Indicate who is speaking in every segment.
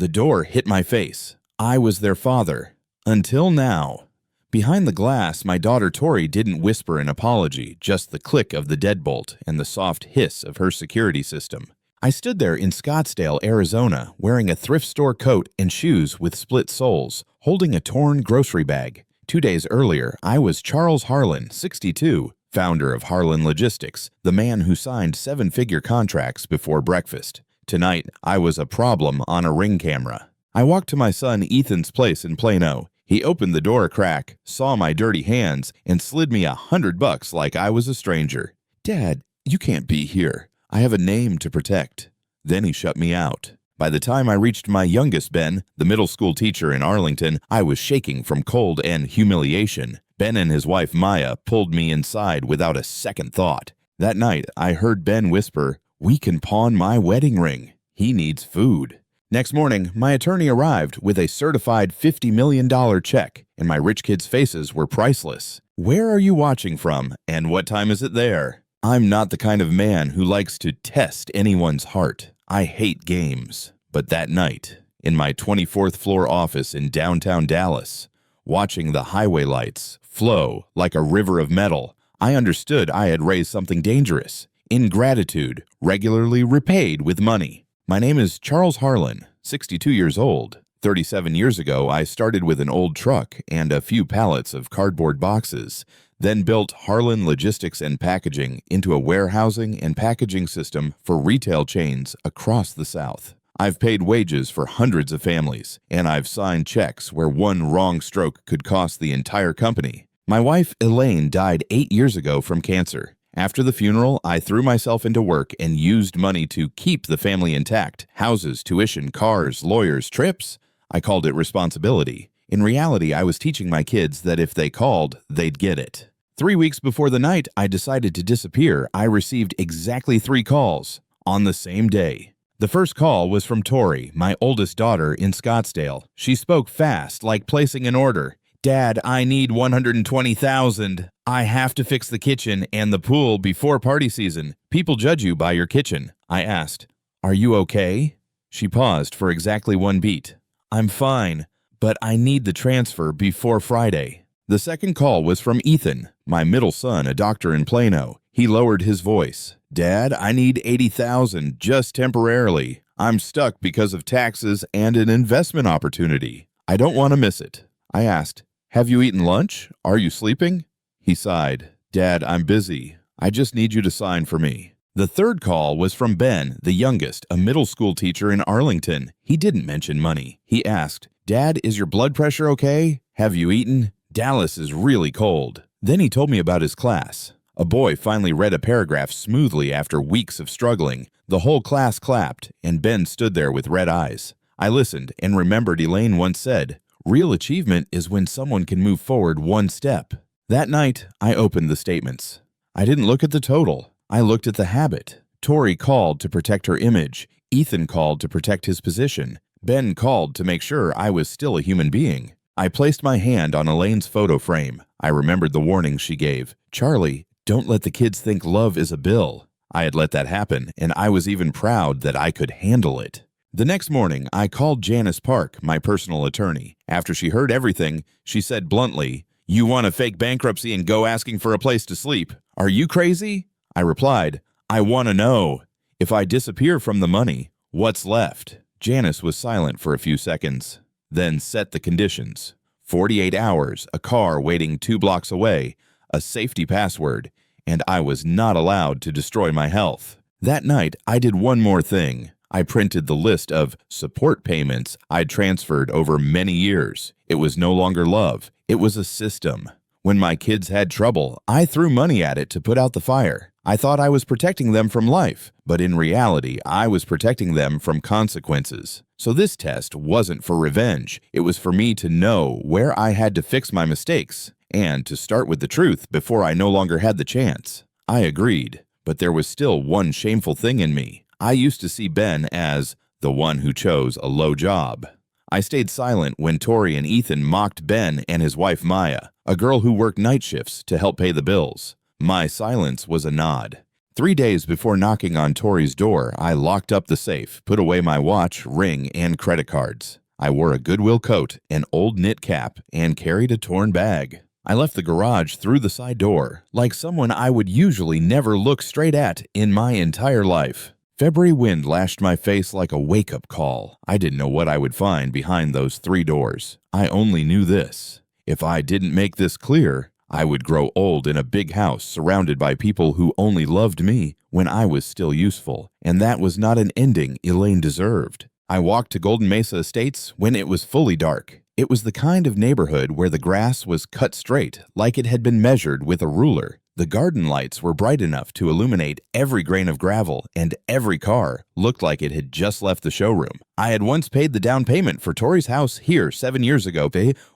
Speaker 1: The door hit my face. I was their father. Until now. Behind the glass, my daughter Tori didn't whisper an apology, just the click of the deadbolt and the soft hiss of her security system. I stood there in Scottsdale, Arizona, wearing a thrift store coat and shoes with split soles, holding a torn grocery bag. 2 days earlier, I was Charles Harlan, 62, founder of Harlan Logistics, the man who signed 7-figure contracts before breakfast. Tonight, I was a problem on a Ring camera. I walked to my son Ethan's place in Plano. He opened the door a crack, saw my dirty hands, and slid me $100 like I was a stranger. "Dad, you can't be here. I have a name to protect." Then he shut me out. By the time I reached my youngest Ben, the middle school teacher in Arlington, I was shaking from cold and humiliation. Ben and his wife Maya pulled me inside without a second thought. That night, I heard Ben whisper, "We can pawn my wedding ring. He needs food." Next morning, my attorney arrived with a certified $50 million check, and my rich kids' faces were priceless. Where are you watching from, and what time is it there? I'm not the kind of man who likes to test anyone's heart. I hate games. But that night, in my 24th floor office in downtown Dallas, watching the highway lights flow like a river of metal, I understood I had raised something dangerous. Ingratitude, regularly repaid with money. My name is Charles Harlan, 62 years old. 37 years ago, I started with an old truck and a few pallets of cardboard boxes, then built Harlan Logistics and Packaging into a warehousing and packaging system for retail chains across the South. I've paid wages for hundreds of families, and I've signed checks where one wrong stroke could cost the entire company. My wife, Elaine, died 8 years ago from cancer. After the funeral, I threw myself into work and used money to keep the family intact. Houses, tuition, cars, lawyers, trips. I called it responsibility. In reality, I was teaching my kids that if they called, they'd get it. 3 weeks before the night I decided to disappear, I received exactly 3 calls on the same day. The first call was from Tori, my oldest daughter in Scottsdale. She spoke fast, like placing an order. "Dad, I need $120,000. I have to fix the kitchen and the pool before party season. People judge you by your kitchen." I asked, "Are you okay?" She paused for exactly 1 beat. "I'm fine, but I need the transfer before Friday." The second call was from Ethan, my middle son, a doctor in Plano. He lowered his voice. "Dad, I need $80,000 just temporarily. I'm stuck because of taxes and an investment opportunity. I don't want to miss it." I asked, "Have you eaten lunch? Are you sleeping?" He sighed. "Dad, I'm busy. I just need you to sign for me." The third call was from Ben, the youngest, a middle school teacher in Arlington. He didn't mention money. He asked, "Dad, is your blood pressure okay? Have you eaten? Dallas is really cold." Then he told me about his class. A boy finally read a paragraph smoothly after weeks of struggling. The whole class clapped, and Ben stood there with red eyes. I listened and remembered Elaine once said, "Real achievement is when someone can move forward 1 step." That night, I opened the statements. I didn't look at the total. I looked at the habit. Tori called to protect her image. Ethan called to protect his position. Ben called to make sure I was still a human being. I placed my hand on Elaine's photo frame. I remembered the warning she gave. "Charlie, don't let the kids think love is a bill." I had let that happen, and I was even proud that I could handle it. The next morning, I called Janice Park, my personal attorney. After she heard everything, she said bluntly, "You want to fake bankruptcy and go asking for a place to sleep? Are you crazy?" I replied, "I want to know. If I disappear from the money, what's left?" Janice was silent for a few seconds, then set the conditions. 48 hours, a car waiting 2 blocks away, a safety password, and I was not allowed to destroy my health. That night, I did one more thing. I printed the list of support payments I'd transferred over many years. It was no longer love. It was a system. When my kids had trouble, I threw money at it to put out the fire. I thought I was protecting them from life, but in reality, I was protecting them from consequences. So this test wasn't for revenge. It was for me to know where I had to fix my mistakes and to start with the truth before I no longer had the chance. I agreed, but there was still one shameful thing in me. I used to see Ben as the one who chose a low job. I stayed silent when Tori and Ethan mocked Ben and his wife Maya, a girl who worked night shifts to help pay the bills. My silence was a nod. 3 days before knocking on Tori's door, I locked up the safe, put away my watch, ring, and credit cards. I wore a Goodwill coat, an old knit cap, and carried a torn bag. I left the garage through the side door, like someone I would usually never look straight at in my entire life. February wind lashed my face like a wake-up call. I didn't know what I would find behind those 3 doors. I only knew this. If I didn't make this clear, I would grow old in a big house surrounded by people who only loved me when I was still useful, and that was not an ending Elaine deserved. I walked to Golden Mesa Estates when it was fully dark. It was the kind of neighborhood where the grass was cut straight, like it had been measured with a ruler. The garden lights were bright enough to illuminate every grain of gravel, and every car looked like it had just left the showroom. I had once paid the down payment for Tori's house here 7 years ago,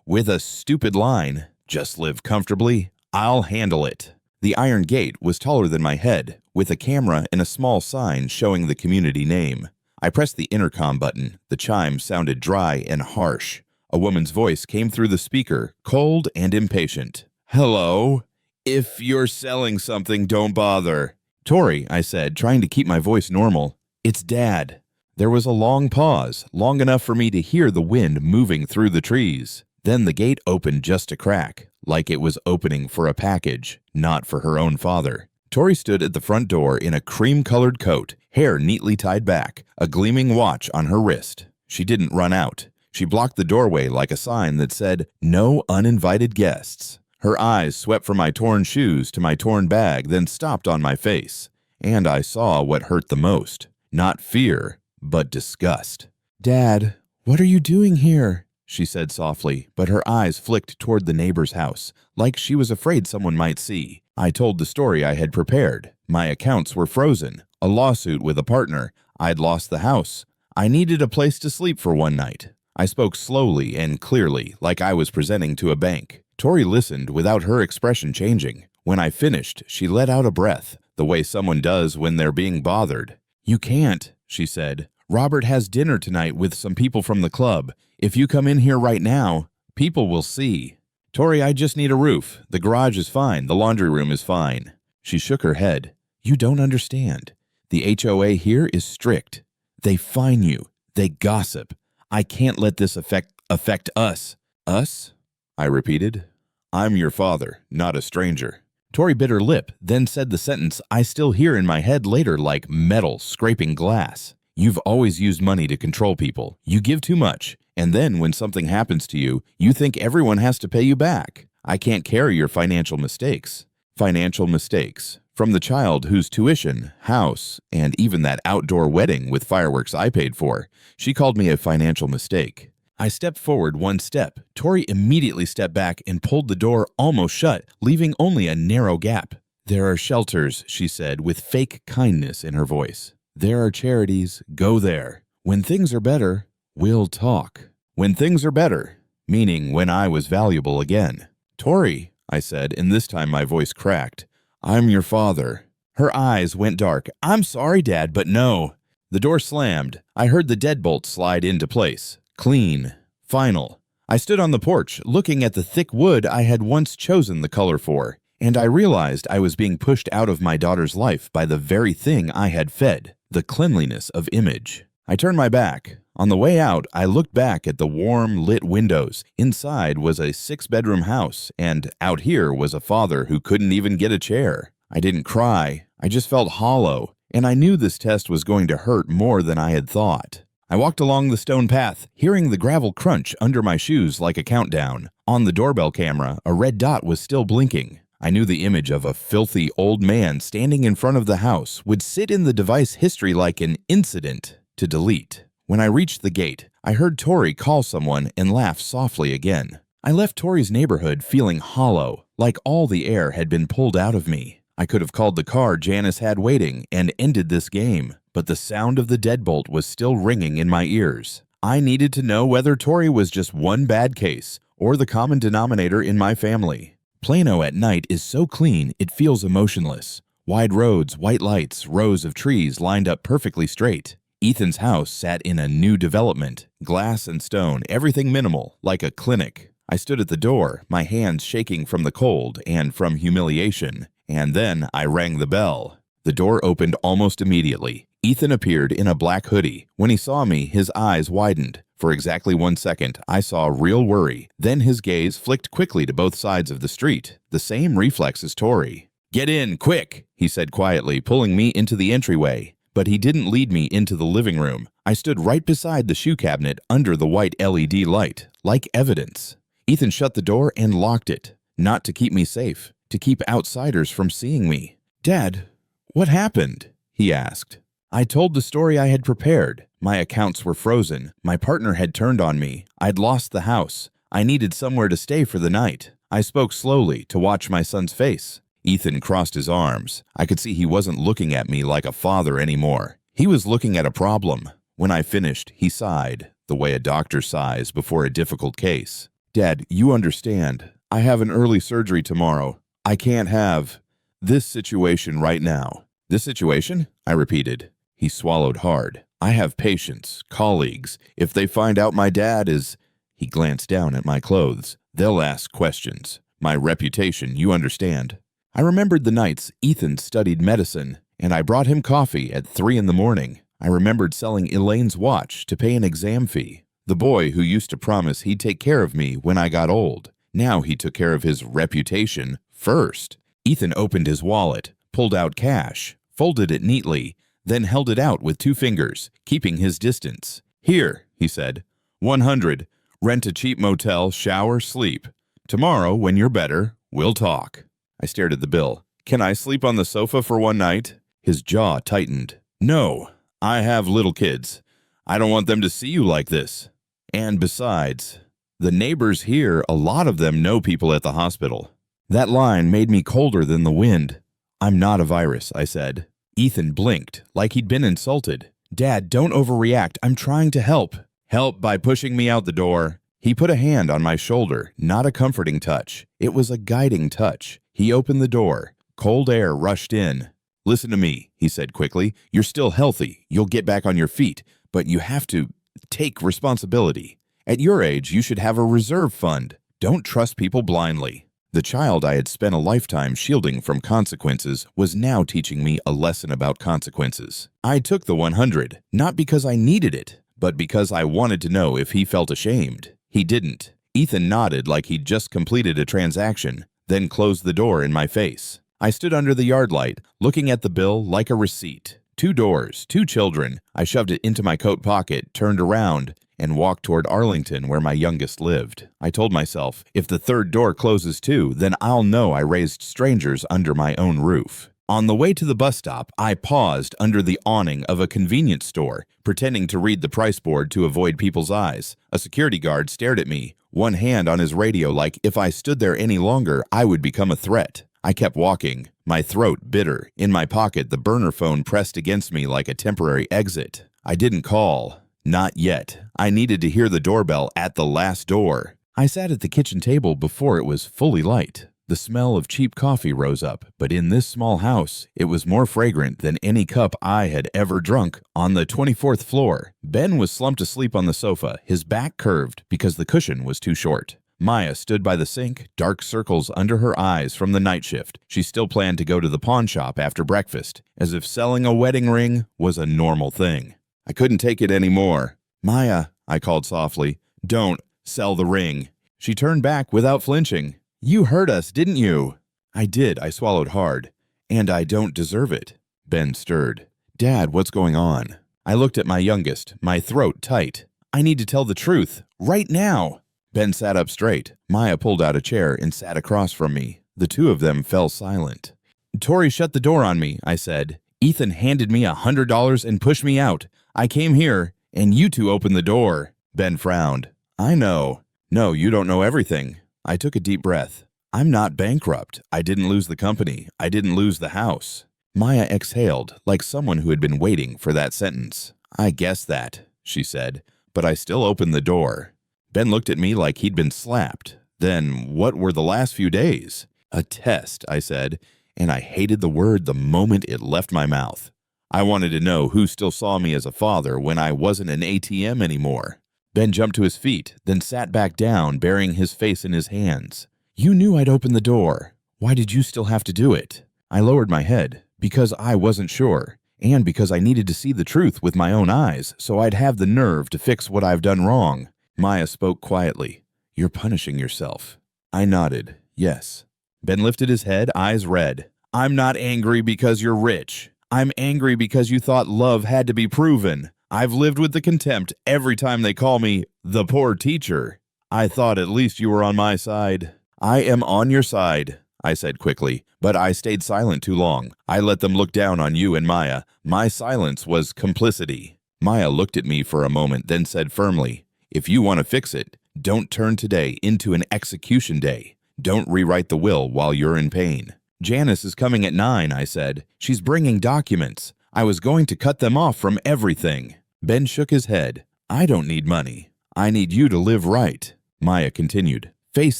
Speaker 1: with a stupid line. Just live comfortably. I'll handle it. The iron gate was taller than my head, with a camera and a small sign showing the community name. I pressed the intercom button. The chime sounded dry and harsh. A woman's voice came through the speaker, cold and impatient. "Hello? If you're selling something, don't bother." "Tori," I said, trying to keep my voice normal. "It's Dad." There was a long pause, long enough for me to hear the wind moving through the trees. Then the gate opened just a crack, like it was opening for a package, not for her own father. Tori stood at the front door in a cream-colored coat, hair neatly tied back, a gleaming watch on her wrist. She didn't run out. She blocked the doorway like a sign that said, "No uninvited guests." Her eyes swept from my torn shoes to my torn bag, then stopped on my face. And I saw what hurt the most. Not fear, but disgust. "Dad, what are you doing here?" she said softly, but her eyes flicked toward the neighbor's house, like she was afraid someone might see. I told the story I had prepared. My accounts were frozen, a lawsuit with a partner. I'd lost the house. I needed a place to sleep for one night. I spoke slowly and clearly, like I was presenting to a bank. Tori listened without her expression changing. When I finished, she let out a breath, the way someone does when they're being bothered. "You can't," she said. "Robert has dinner tonight with some people from the club. If you come in here right now, people will see." "Tori, I just need a roof. The garage is fine. The laundry room is fine." She shook her head. "You don't understand. The HOA here is strict. They fine you. They gossip. I can't let this affect us." "Us?" I repeated. "I'm your father, not a stranger." Tori bit her lip, then said the sentence I still hear in my head later like metal scraping glass. "You've always used money to control people. You give too much, and then when something happens to you, you think everyone has to pay you back. I can't carry your financial mistakes." Financial mistakes. From the child whose tuition, house, and even that outdoor wedding with fireworks I paid for, she called me a financial mistake. I stepped forward one step. Tori immediately stepped back and pulled the door almost shut, leaving only a narrow gap. "There are shelters," she said, with fake kindness in her voice. "There are charities. Go there. When things are better, we'll talk." When things are better, meaning when I was valuable again. "Tori," I said, and this time my voice cracked. "I'm your father." Her eyes went dark. "I'm sorry, Dad, but no." The door slammed. I heard the deadbolt slide into place. Clean. Final. I stood on the porch, looking at the thick wood I had once chosen the color for, and I realized I was being pushed out of my daughter's life by the very thing I had fed, the cleanliness of image. I turned my back. On the way out, I looked back at the warm, lit windows. Inside was a 6-bedroom house, and out here was a father who couldn't even get a chair. I didn't cry. I just felt hollow, and I knew this test was going to hurt more than I had thought. I walked along the stone path, hearing the gravel crunch under my shoes like a countdown. On the doorbell camera, a red dot was still blinking. I knew the image of a filthy old man standing in front of the house would sit in the device history like an incident to delete. When I reached the gate, I heard Tori call someone and laugh softly again. I left Tori's neighborhood feeling hollow, like all the air had been pulled out of me. I could have called the car Janice had waiting and ended this game, but the sound of the deadbolt was still ringing in my ears. I needed to know whether Tori was just one bad case or the common denominator in my family. Plano at night is so clean it feels emotionless. Wide roads, white lights, rows of trees lined up perfectly straight. Ethan's house sat in a new development, glass and stone, everything minimal, like a clinic. I stood at the door, my hands shaking from the cold and from humiliation, and then I rang the bell. The door opened almost immediately. Ethan appeared in a black hoodie. When he saw me, his eyes widened. For exactly 1 second, I saw real worry. Then his gaze flicked quickly to both sides of the street. The same reflex as Tori. "Get in, quick," he said quietly, pulling me into the entryway. But he didn't lead me into the living room. I stood right beside the shoe cabinet under the white LED light, like evidence. Ethan shut the door and locked it. Not to keep me safe, to keep outsiders from seeing me. "Dad, what happened?" he asked. I told the story I had prepared. My accounts were frozen. My partner had turned on me. I'd lost the house. I needed somewhere to stay for the night. I spoke slowly to watch my son's face. Ethan crossed his arms. I could see he wasn't looking at me like a father anymore. He was looking at a problem. When I finished, he sighed, the way a doctor sighs before a difficult case. "Dad, you understand. I have an early surgery tomorrow. I can't have this situation right now." "This situation?" I repeated. He swallowed hard. "I have patients, colleagues. If they find out my dad is—" He glanced down at my clothes. "They'll ask questions. My reputation, you understand." I remembered the nights Ethan studied medicine, and I brought him coffee at 3 in the morning. I remembered selling Elaine's watch to pay an exam fee. The boy who used to promise he'd take care of me when I got old. Now he took care of his reputation first. Ethan opened his wallet, pulled out cash, folded it neatly, then held it out with 2 fingers, keeping his distance. "Here," he said, 100. Rent a cheap motel, shower, sleep. Tomorrow, when you're better, we'll talk." I stared at the bill. "Can I sleep on the sofa for one night?" His jaw tightened. "No, I have little kids. I don't want them to see you like this. And besides, the neighbors here, a lot of them know people at the hospital." That line made me colder than the wind. "I'm not a virus," I said. Ethan blinked, like he'd been insulted. "Dad, don't overreact. I'm trying to help." "Help by pushing me out the door." He put a hand on my shoulder, not a comforting touch. It was a guiding touch. He opened the door. Cold air rushed in. "Listen to me," he said quickly. "You're still healthy. You'll get back on your feet. But you have to take responsibility. At your age, you should have a reserve fund. Don't trust people blindly." The child I had spent a lifetime shielding from consequences was now teaching me a lesson about consequences. I took the 100, not because I needed it, but because I wanted to know if he felt ashamed. He didn't. Ethan nodded like he'd just completed a transaction, then closed the door in my face. I stood under the yard light, looking at the bill like a receipt. 2 doors, 2 children. I shoved it into my coat pocket, turned around, and walked toward Arlington where my youngest lived. I told myself, if the 3rd door closes too, then I'll know I raised strangers under my own roof. On the way to the bus stop, I paused under the awning of a convenience store, pretending to read the price board to avoid people's eyes. A security guard stared at me, one hand on his radio like if I stood there any longer, I would become a threat. I kept walking, my throat bitter. In my pocket, the burner phone pressed against me like a temporary exit. I didn't call. Not yet. I needed to hear the doorbell at the last door. I sat at the kitchen table before it was fully light. The smell of cheap coffee rose up, but in this small house, it was more fragrant than any cup I had ever drunk. On the 24th floor, Ben was slumped asleep on the sofa, his back curved because the cushion was too short. Maya stood by the sink, dark circles under her eyes from the night shift. She still planned to go to the pawn shop after breakfast, as if selling a wedding ring was a normal thing. I couldn't take it anymore. "Maya," I called softly, "don't sell the ring." She turned back without flinching. "You hurt us, didn't you?" "I did," I swallowed hard. "And I don't deserve it." Ben stirred. "Dad, what's going on?" I looked at my youngest, my throat tight. "I need to tell the truth, right now." Ben sat up straight. Maya pulled out a chair and sat across from me. The 2 of them fell silent. "Tori shut the door on me," I said. "Ethan handed me $100 and pushed me out. I came here, and you 2 opened the door." Ben frowned. "I know." "No, you don't know everything." I took a deep breath. "I'm not bankrupt. I didn't lose the company. I didn't lose the house." Maya exhaled, like someone who had been waiting for that sentence. "I guessed that," she said, "but I still opened the door." Ben looked at me like he'd been slapped. "Then what were the last few days?" "A test," I said, and I hated the word the moment it left my mouth. I wanted to know who still saw me as a father when I wasn't an ATM anymore. Ben jumped to his feet, then sat back down, burying his face in his hands. "You knew I'd open the door. Why did you still have to do it?" I lowered my head. Because I wasn't sure, and because I needed to see the truth with my own eyes so I'd have the nerve to fix what I've done wrong. Maya spoke quietly. You're punishing yourself. I nodded, yes. Ben lifted his head, eyes red. I'm not angry because you're rich. I'm angry because you thought love had to be proven. I've lived with the contempt every time they call me the poor teacher. I thought at least you were on my side. I am on your side, I said quickly, but I stayed silent too long. I let them look down on you and Maya. My silence was complicity. Maya looked at me for a moment, then said firmly, if you want to fix it, don't turn today into an execution day. Don't rewrite the will while you're in pain. Janice is coming at 9, I said. She's bringing documents. I was going to cut them off from everything. Ben shook his head. I don't need money. I need you to live right. Maya continued. Face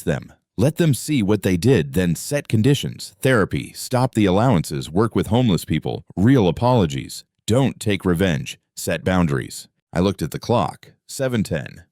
Speaker 1: them. Let them see what they did, then set conditions. Therapy. Stop the allowances. Work with homeless people. Real apologies. Don't take revenge. Set boundaries. I looked at the clock. 7:10.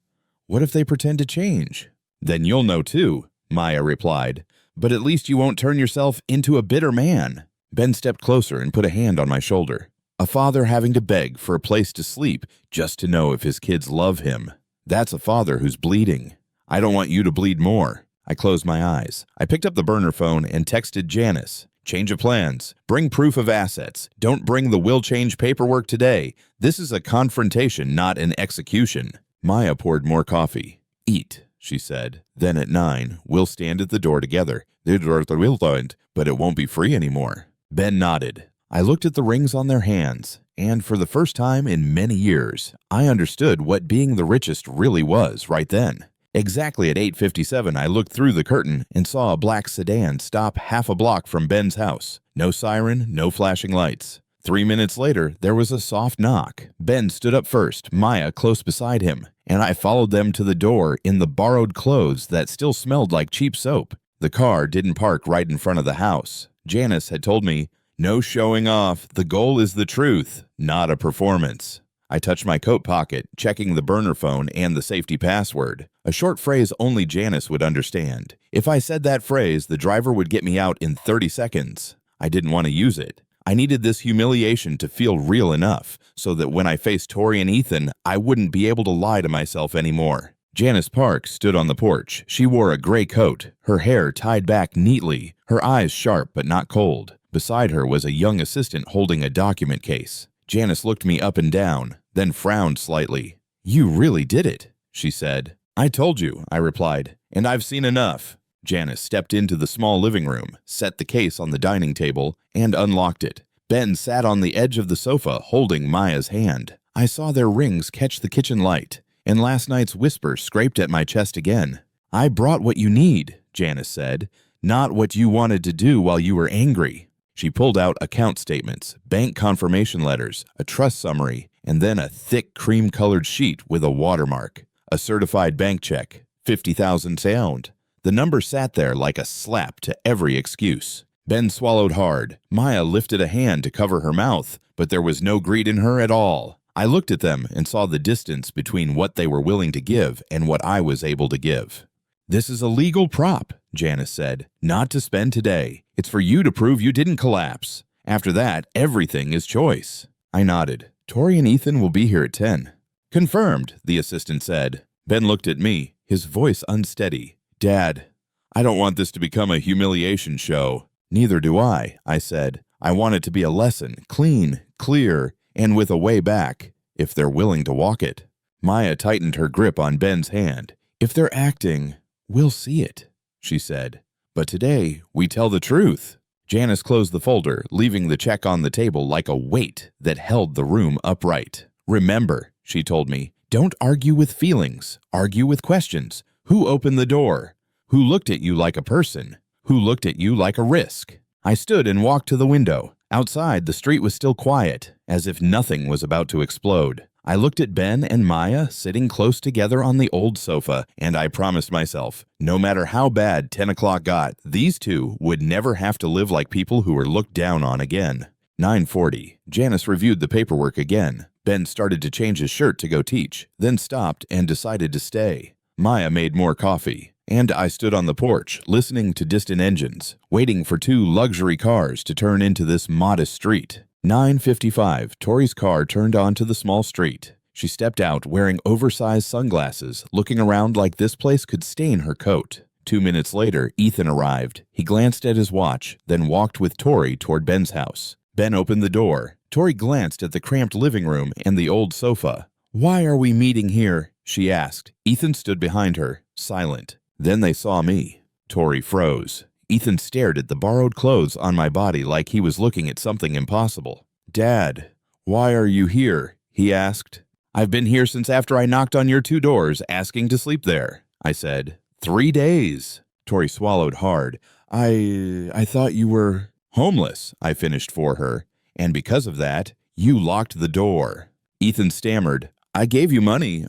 Speaker 1: What if they pretend to change? Then you'll know too, Maya replied. But at least you won't turn yourself into a bitter man. Ben stepped closer and put a hand on my shoulder. A father having to beg for a place to sleep just to know if his kids love him. That's a father who's bleeding. I don't want you to bleed more. I closed my eyes. I picked up the burner phone and texted Janice. Change of plans. Bring proof of assets. Don't bring the will change paperwork today. This is a confrontation, not an execution. Maya poured more coffee. Eat, she said. Then at 9, we'll stand at the door together. But it won't be free anymore. Ben nodded. I looked at the rings on their hands, and for the first time in many years, I understood what being the richest really was right then. Exactly at 8:57, I looked through the curtain and saw a black sedan stop half a block from Ben's house. No siren, no flashing lights. 3 minutes later, there was a soft knock. Ben stood up first, Maya close beside him, and I followed them to the door in the borrowed clothes that still smelled like cheap soap. The car didn't park right in front of the house. Janice had told me, no showing off. The goal is the truth, not a performance. I touched my coat pocket, checking the burner phone and the safety password. A short phrase only Janice would understand. If I said that phrase, the driver would get me out in 30 seconds. I didn't want to use it. I needed this humiliation to feel real enough so that when I faced Tori and Ethan, I wouldn't be able to lie to myself anymore. Janice Park stood on the porch. She wore a gray coat, her hair tied back neatly, her eyes sharp but not cold. Beside her was a young assistant holding a document case. Janice looked me up and down, then frowned slightly. You really did it, she said. I told you, I replied, and I've seen enough. Janice stepped into the small living room, set the case on the dining table, and unlocked it. Ben sat on the edge of the sofa holding Maya's hand. I saw their rings catch the kitchen light, and last night's whisper scraped at my chest again. I brought what you need, Janice said, not what you wanted to do while you were angry. She pulled out account statements, bank confirmation letters, a trust summary, and then a thick cream-colored sheet with a watermark. A certified bank check, 50,000 sound. The number sat there like a slap to every excuse. Ben swallowed hard. Maya lifted a hand to cover her mouth, but there was no greed in her at all. I looked at them and saw the distance between what they were willing to give and what I was able to give. This is a legal prop, Janice said, not to spend today. It's for you to prove you didn't collapse. After that, everything is choice. I nodded. Tori and Ethan will be here at 10. Confirmed, the assistant said. Ben looked at me, his voice unsteady. Dad, I don't want this to become a humiliation show. Neither do I said. I want it to be a lesson, clean, clear, and with a way back, if they're willing to walk it. Maya tightened her grip on Ben's hand. If they're acting, we'll see it, she said. But today, we tell the truth. Janice closed the folder, leaving the check on the table like a weight that held the room upright. Remember, she told me, don't argue with feelings, argue with questions. Who opened the door? Who looked at you like a person? Who looked at you like a risk? I stood and walked to the window. Outside, the street was still quiet, as if nothing was about to explode. I looked at Ben and Maya sitting close together on the old sofa, and I promised myself, no matter how bad 10 o'clock got, these two would never have to live like people who were looked down on again. 9:40. Janice reviewed the paperwork again. Ben started to change his shirt to go teach, then stopped and decided to stay. Maya made more coffee. And I stood on the porch, listening to distant engines, waiting for 2 luxury cars to turn into this modest street. 9:55, Tori's car turned onto the small street. She stepped out wearing oversized sunglasses, looking around like this place could stain her coat. 2 minutes later, Ethan arrived. He glanced at his watch, then walked with Tori toward Ben's house. Ben opened the door. Tori glanced at the cramped living room and the old sofa. "Why are we meeting here?" she asked. Ethan stood behind her, silent. Then they saw me. Tori froze. Ethan stared at the borrowed clothes on my body like he was looking at something impossible. "Dad, why are you here?" he asked. "I've been here since after I knocked on your 2 doors asking to sleep there," I said. 3 days. Tori swallowed hard. I thought you were homeless," I finished for her. "And because of that, you locked the door." Ethan stammered. "I gave you money.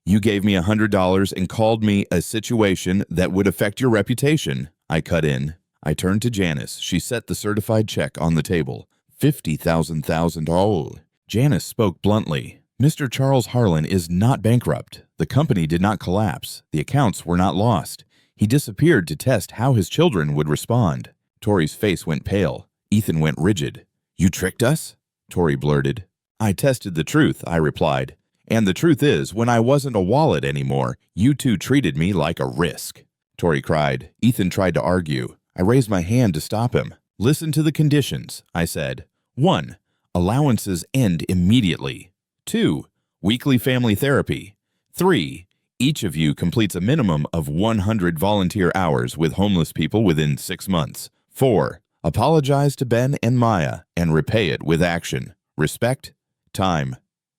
Speaker 1: You gave me $100 and called me a situation that would affect your reputation," I cut in. I turned to Janice. She set the certified check on the table. $50,000. Janice spoke bluntly. "Mr. Charles Harlan is not bankrupt. The company did not collapse. The accounts were not lost. He disappeared to test how his children would respond." Tori's face went pale. Ethan went rigid. "You tricked us?" Tori blurted. "I tested the truth," I replied. "And the truth is, when I wasn't a wallet anymore, you 2 treated me like a risk." Tori cried. Ethan tried to argue. I raised my hand to stop him. "Listen to the conditions," I said. 1. Allowances end immediately. 2. Weekly family therapy. 3. Each of you completes a minimum of 100 volunteer hours with homeless people within 6 months. 4. Apologize to Ben and Maya and repay it with action, respect, time,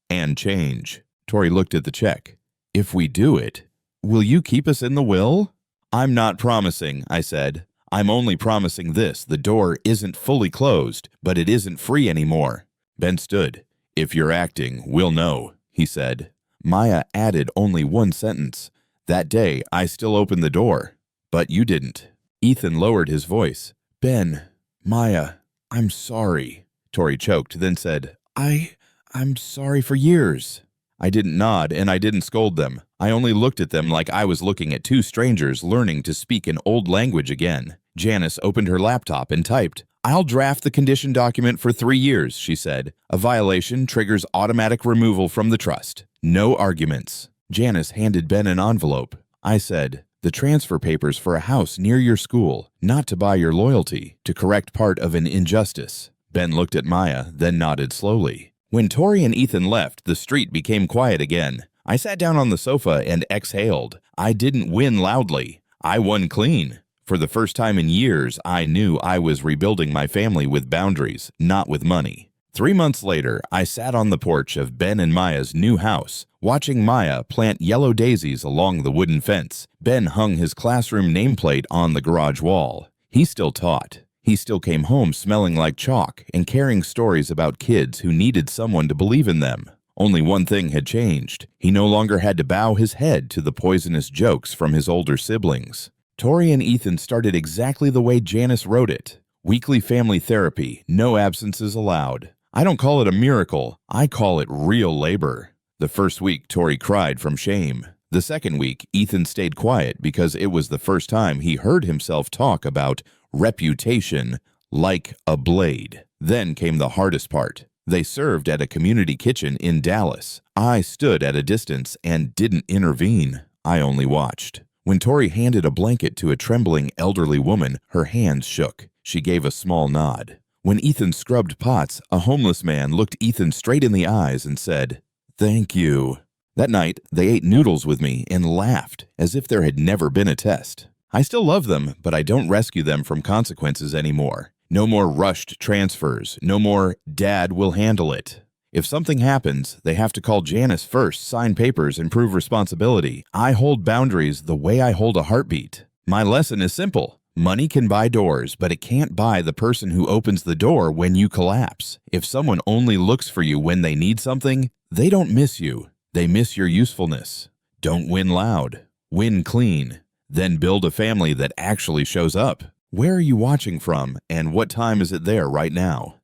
Speaker 1: and change. Tori looked at the check. "If we do it, will you keep us in the will?" "I'm not promising," I said. "I'm only promising this. The door isn't fully closed, but it isn't free anymore." Ben stood. "If you're acting, we'll know," he said. Maya added only 1 sentence. "That day, I still opened the door, but you didn't." Ethan lowered his voice. "Ben, Maya, I'm sorry." Tori choked, then said, I'm sorry for years." I didn't nod, and I didn't scold them. I only looked at them like I was looking at 2 strangers learning to speak an old language again. Janice opened her laptop and typed, "I'll draft the condition document for 3 years," she said. "A violation triggers automatic removal from the trust. No arguments." Janice handed Ben an envelope. I said, "The transfer papers for a house near your school, not to buy your loyalty, to correct part of an injustice." Ben looked at Maya, then nodded slowly. When Tori and Ethan left, the street became quiet again. I sat down on the sofa and exhaled. I didn't win loudly. I won clean. For the first time in years, I knew I was rebuilding my family with boundaries, not with money. 3 months later, I sat on the porch of Ben and Maya's new house, watching Maya plant yellow daisies along the wooden fence. Ben hung his classroom nameplate on the garage wall. He still taught. He still came home smelling like chalk and carrying stories about kids who needed someone to believe in them. Only one thing had changed. He no longer had to bow his head to the poisonous jokes from his older siblings. Tori and Ethan started exactly the way Janice wrote it. Weekly family therapy, no absences allowed. I don't call it a miracle. I call it real labor. The first week, Tori cried from shame. The second week, Ethan stayed quiet because it was the first time he heard himself talk about reputation like a blade. Then came the hardest part. They served at a community kitchen in Dallas. I stood at a distance and didn't intervene. I only watched. When Tori handed a blanket to a trembling elderly woman, her hands shook. She gave a small nod. When Ethan scrubbed pots, a homeless man looked Ethan straight in the eyes and said, "Thank you." That night, they ate noodles with me and laughed as if there had never been a test. I still love them, but I don't rescue them from consequences anymore. No more rushed transfers. No more, "Dad will handle it." If something happens, they have to call Janice first, sign papers, and prove responsibility. I hold boundaries the way I hold a heartbeat. My lesson is simple. Money can buy doors, but it can't buy the person who opens the door when you collapse. If someone only looks for you when they need something, they don't miss you. They miss your usefulness. Don't win loud. Win clean. Then build a family that actually shows up. Where are you watching from, and what time is it there right now?